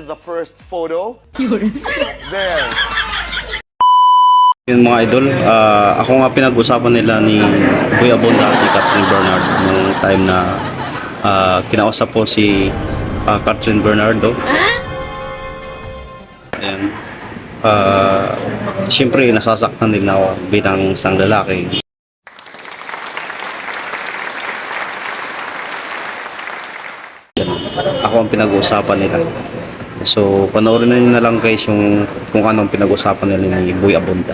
with the first photo. There. Yun mga idol, ako nga pinag-usapan nila ni Kuya Bonda at ni Catherine Bernardo nung time na kinausap po si Catherine Bernardo. Ayan. Siyempre, nasasaktan din ako bilang isang lalaki. Ako ang pinag-uusapan nila. So, panoorin na nyo na lang guys yung kung anong pinag-uusapan nila ni Boy Abunda.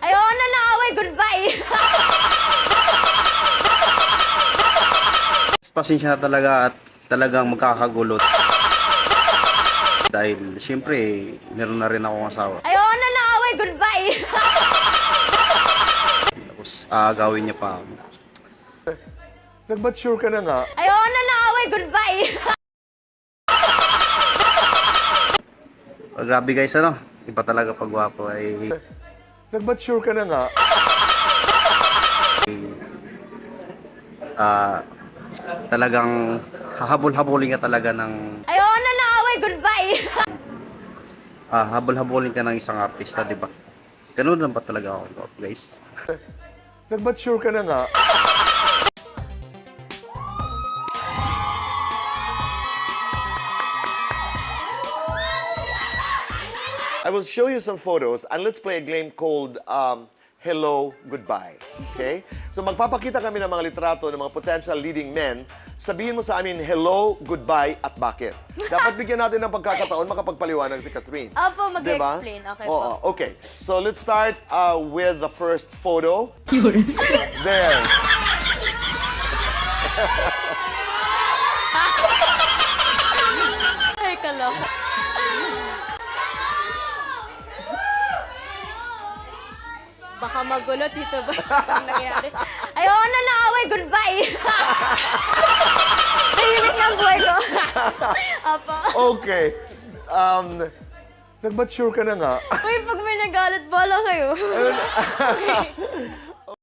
Ayoko na naaway, goodbye! Pasensya na talaga at talagang magkakagulo. Dahil siyempre, meron na rin akong asawa. Ayoko na naaway, goodbye! Tapos aagawin niya pa ako. Nag-mature ka na nga. Ayoko na naaway, goodbye! Grabe guys, ano? Iba talaga pag gwapo ay Nag-mature ka na nga. talagang hahabol-habulin ka talaga ng Ayoko na naaway, goodbye! habol-habulin ka ng isang artista, di ba? Ganun lang ba talaga ako, guys? Nag-mature ka na nga. I will show you some photos and let's play a game called Hello, Goodbye. Okay? So magpapakita kami ng mga litrato ng mga potential leading men. Sabihin mo sa amin, hello, goodbye, at bakit. Dapat bigyan natin ng pagkakataon makapagpaliwanag si Catherine. Opo, Diba? mag-explain. Okay Oo, po. okay. So let's start with the first photo. There. Ay, kaloka. Baka magulo, Tito ba? Ang nangyari. Ayoko na naaway, goodbye! Tahimik na ang buhay ko. Opo. Okay. Nag-mature ka na nga. Uy, pag may nagalit, bala kayo.